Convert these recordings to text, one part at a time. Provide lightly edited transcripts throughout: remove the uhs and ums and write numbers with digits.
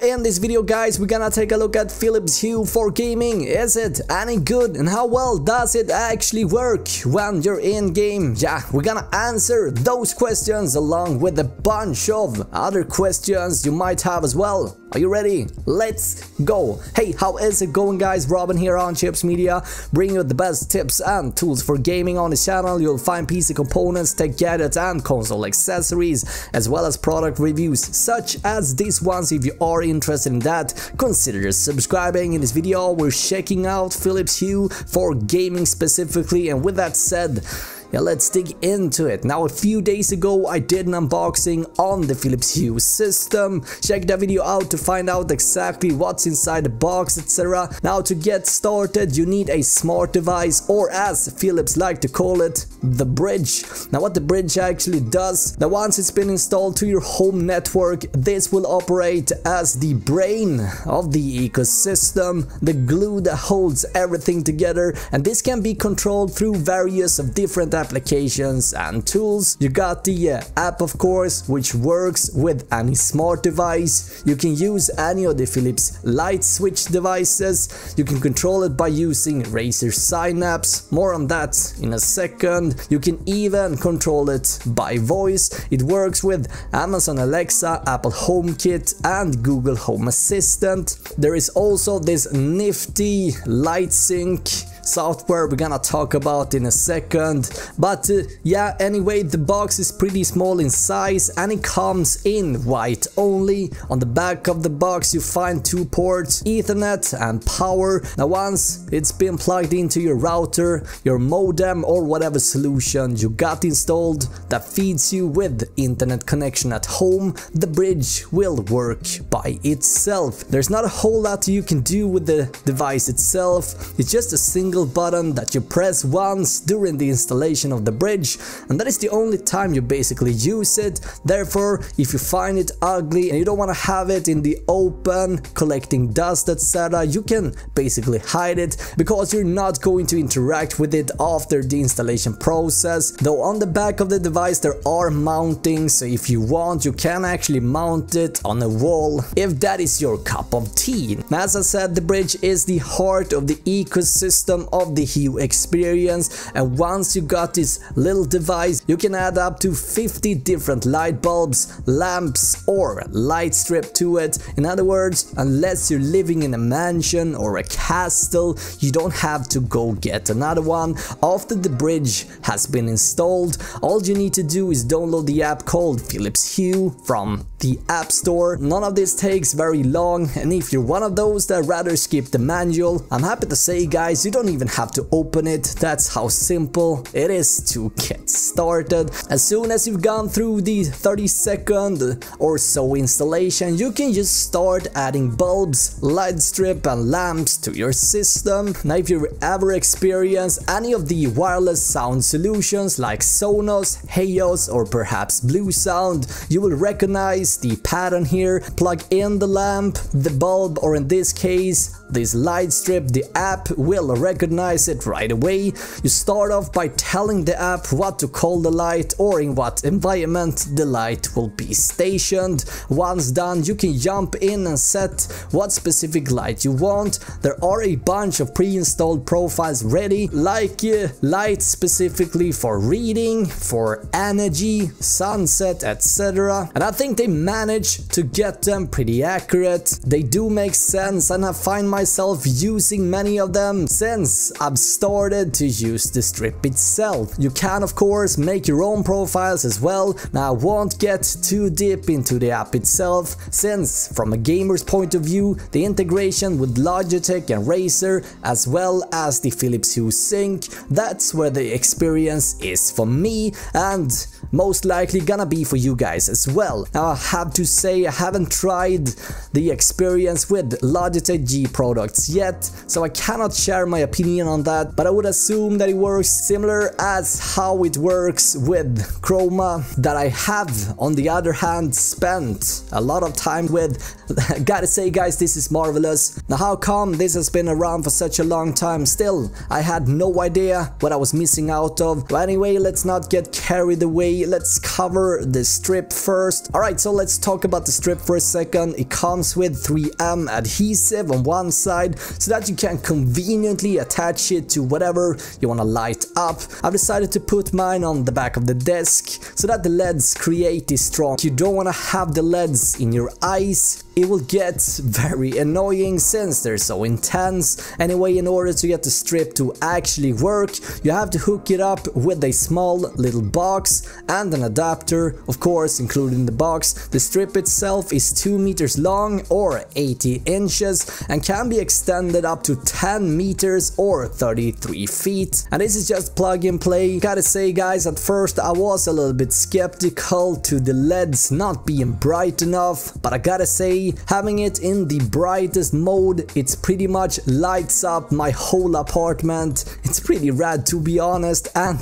in this video, guys, we're gonna take a look at Philips Hue for gaming. Is it any good, and how well does it actually work when you're in game? Yeah, we're gonna answer those questions along with a bunch of other questions you might have as well. Are you ready? Let's go. Hey, how is it going, guys? Robin here on Chips Media, bringing you the best tips and tools for gaming on this channel. You'll find PC components, tech gadgets and console accessories, as well as product reviews such as these ones. If you are interested in that, consider subscribing. In this video we're checking out Philips Hue for gaming specifically, and with that said, yeah, let's dig into it. Now, a few days ago I did an unboxing on the Philips Hue system. Check that video out to find out exactly what's inside the box, etc. Now, to get started you need a smart device, or as Philips like to call it, the bridge. Now, what the bridge actually does, that once it's been installed to your home network, this will operate as the brain of the ecosystem, the glue that holds everything together, and this can be controlled through various of different applications and tools. You got the app, of course, which works with any smart device. You can use any of the Philips light switch devices. You can control it by using Razer Synapse. More on that in a second. You can even control it by voice. It works with Amazon Alexa, Apple HomeKit and Google Home Assistant. There is also this nifty Light Sync software we're gonna talk about in a second, but yeah, anyway, the box is pretty small in size and it comes in white only. On the back of the box you find 2 ports, Ethernet and power. Now, once it's been plugged into your router, your modem or whatever solution you got installed that feeds you with internet connection at home, the bridge will work by itself. There's not a whole lot you can do with the device itself. It's just a single button that you press once during the installation of the bridge, and that is the only time you basically use it. Therefore, if you find it ugly and you don't want to have it in the open collecting dust, etc., you can basically hide it, because you're not going to interact with it after the installation process. Though on the back of the device there are mountings, so if you want you can actually mount it on a wall if that is your cup of tea. As I said, the bridge is the heart of the ecosystem of the Hue experience, and once you got this little device you can add up to 50 different light bulbs, lamps or light strip to it. In other words, unless you're living in a mansion or a castle, you don't have to go get another one after the bridge has been installed. All you need to do is download the app called Philips Hue from the App Store. None of this takes very long, and if you're one of those that rather skip the manual, I'm happy to say, guys, you don't even have to open it. That's how simple it is to get started. As soon as you've gone through the 30-second or so installation, you can just start adding bulbs, light strip and lamps to your system. Now, if you ever experience any of the wireless sound solutions like Sonos, Hayos or perhaps Blue Sound, you will recognize the pattern here. Plug in the lamp, the bulb, or in this case this light strip. The app will recognize it right away. You start off by telling the app what to call the light or in what environment the light will be stationed. Once done, you can jump in and set what specific light you want. There are a bunch of pre-installed profiles ready, like light specifically for reading, for energy, sunset, etc. And I think they managed to get them pretty accurate. They do make sense, and I find myself using many of them since I've started to use the strip itself. You can of course make your own profiles as well. Now, I won't get too deep into the app itself, since from a gamer's point of view the integration with Logitech and Razer, as well as the Philips Hue Sync, that's where the experience is for me, and most likely gonna be for you guys as well. Now, I have to say I haven't tried the experience with Logitech G products yet, so I cannot share my opinion on that, but I would assume that it works similar as how it works with Chroma, that I have on the other hand spent a lot of time with. Gotta say, guys, this is marvelous. Now, how come this has been around for such a long time? Still, I had no idea what I was missing out of. But anyway, let's not get carried away see, let's cover the strip first. Alright, so let's talk about the strip for a second. It comes with 3M adhesive on one side so that you can conveniently attach it to whatever you want to light up. I've decided to put mine on the back of the desk so that the LEDs create this strong. You don't want to have the LEDs in your eyes. It will get very annoying since they're so intense. Anyway, in order to get the strip to actually work, you have to hook it up with a small little box and an adapter, of course, included in the box. The strip itself is 2 meters long or 80 inches and can be extended up to 10 meters or 33 feet. And this is just plug and play. Gotta say, guys, at first I was a little bit skeptical to the LEDs not being bright enough, but I gotta say, having it in the brightest mode, it's pretty much lights up my whole apartment. It's pretty rad, to be honest, and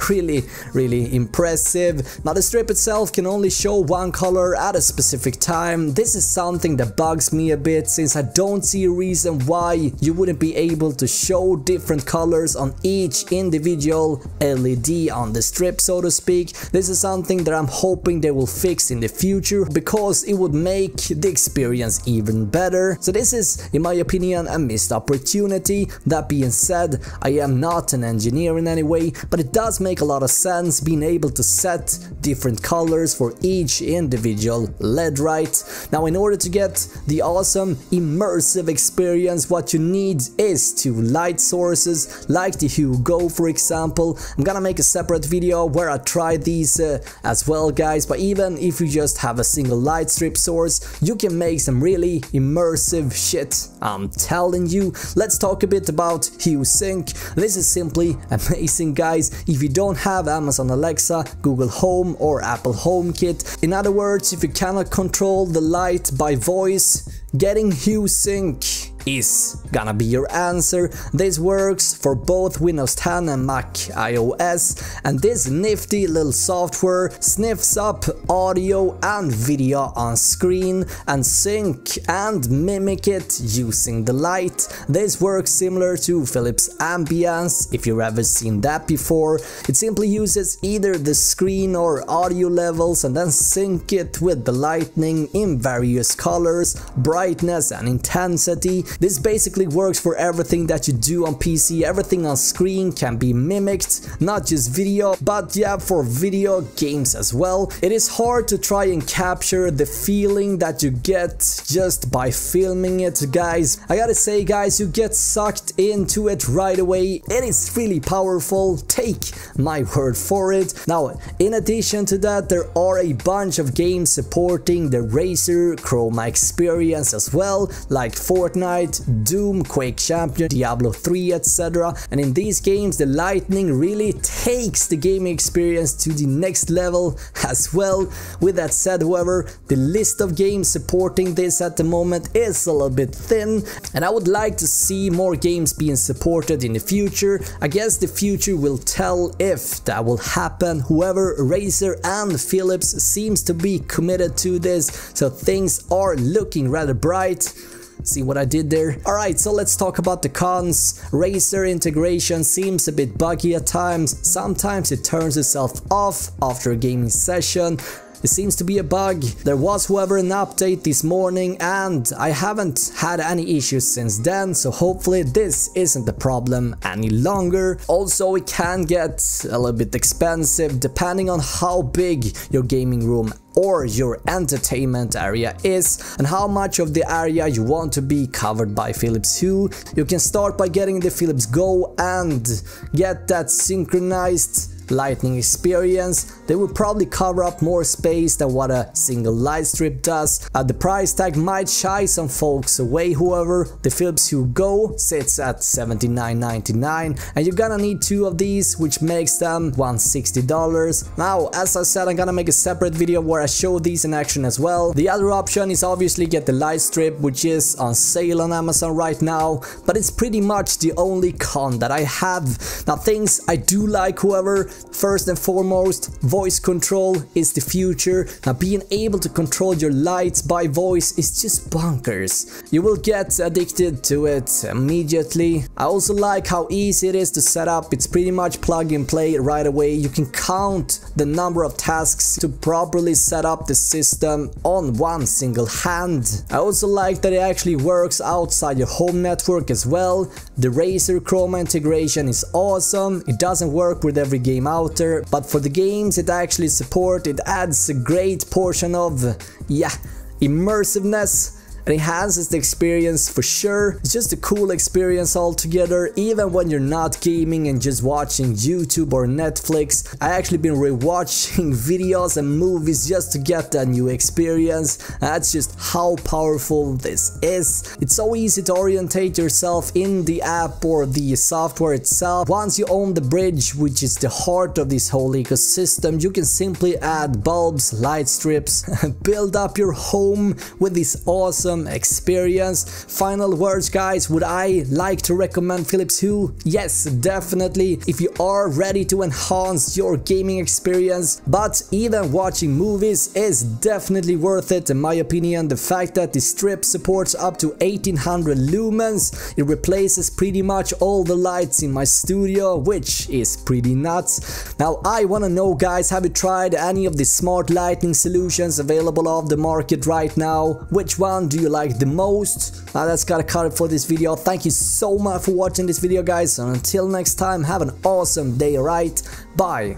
really impressive. Now the strip itself can only show one color at a specific time. This is something that bugs me a bit, since I don't see a reason why you wouldn't be able to show different colors on each individual LED on the strip, so to speak. This is something that I'm hoping they will fix in the future, because it would make the experience even better. So this is, in my opinion, a missed opportunity. That being said, I am not an engineer in any way, but it does make a lot of sense being able to set different colors for each individual LED, right? Now, in order to get the awesome immersive experience, what you need is 2 light sources, like the Hue Go, for example. I'm gonna make a separate video where I try these as well, guys, but even if you just have a single light strip source, you can make some really immersive shit, I'm telling you. Let's talk a bit about Hue Sync. This is simply amazing, guys. If you don't have Amazon Alexa, Google Home or Apple HomeKit, in other words, if you cannot control the light by voice, getting Hue Sync is gonna be your answer. This works for both Windows 10 and Mac iOS, and this nifty little software sniffs up audio and video on screen and sync and mimic it using the light. This works similar to Philips Ambiance, if you've ever seen that before. It simply uses either the screen or audio levels and then sync it with the lighting in various colors, brightness and intensity. This basically works for everything that you do on PC. Everything on screen can be mimicked, not just video, but yeah, for video games as well. It is hard to try and capture the feeling that you get just by filming it, guys. I gotta say, guys, you get sucked into it right away. It is really powerful, take my word for it. Now, in addition to that, there are a bunch of games supporting the Razer Chroma experience as well, like Fortnite, Doom, Quake Champion, Diablo 3, etc. And in these games, the lighting really takes the gaming experience to the next level as well. With that said, however, the list of games supporting this at the moment is a little bit thin, and I would like to see more games being supported in the future. I guess the future will tell if that will happen. However, Razer and Philips seems to be committed to this, so things are looking rather bright. See what I did there? Alright, so let's talk about the cons. Razer integration seems a bit buggy at times. Sometimes it turns itself off after a gaming session. It seems to be a bug. There was, however, an update this morning and I haven't had any issues since then, so hopefully this isn't the problem any longer. Also, it can get a little bit expensive depending on how big your gaming room or your entertainment area is and how much of the area you want to be covered by Philips Hue. You can start by getting the Philips Go and get that synchronized lighting experience. They will probably cover up more space than what a single light strip does. The price tag might shy some folks away, however. The Philips Hue Go sits at $79.99 and you're gonna need 2 of these, which makes them $160. Now, as I said, I'm gonna make a separate video where I show these in action as well. The other option is obviously get the light strip, which is on sale on Amazon right now, but it's pretty much the only con that I have. Now, things I do like, however, first and foremost, voice control is the future. Now being able to control your lights by voice is just bonkers. You will get addicted to it immediately. I also like how easy it is to set up. It's pretty much plug and play right away. You can count the number of tasks to properly set up the system on one single hand. I also like that it actually works outside your home network as well. The Razer Chroma integration is awesome. It doesn't work with every game out there, but for the games it actually supports, it adds a great portion of, yeah, immersiveness. It enhances the experience for sure. It's just a cool experience altogether, even when you're not gaming and just watching YouTube or Netflix. I actually been rewatching videos and movies just to get that new experience. That's just how powerful this is. It's so easy to orientate yourself in the app or the software itself. Once you own the bridge, which is the heart of this whole ecosystem, you can simply add bulbs, light strips, build up your home with this awesome experience. Final words, guys. Would I like to recommend Philips Hue? Yes, definitely, if you are ready to enhance your gaming experience. But even watching movies is definitely worth it, in my opinion. The fact that the strip supports up to 1800 lumens, it replaces pretty much all the lights in my studio, which is pretty nuts. Now I want to know, guys, have you tried any of the smart lighting solutions available off the market right now? Which one do you like the most? Now that's gotta cut it for this video. Thank you so much for watching this video, guys, and until next time, have an awesome day. Right, bye.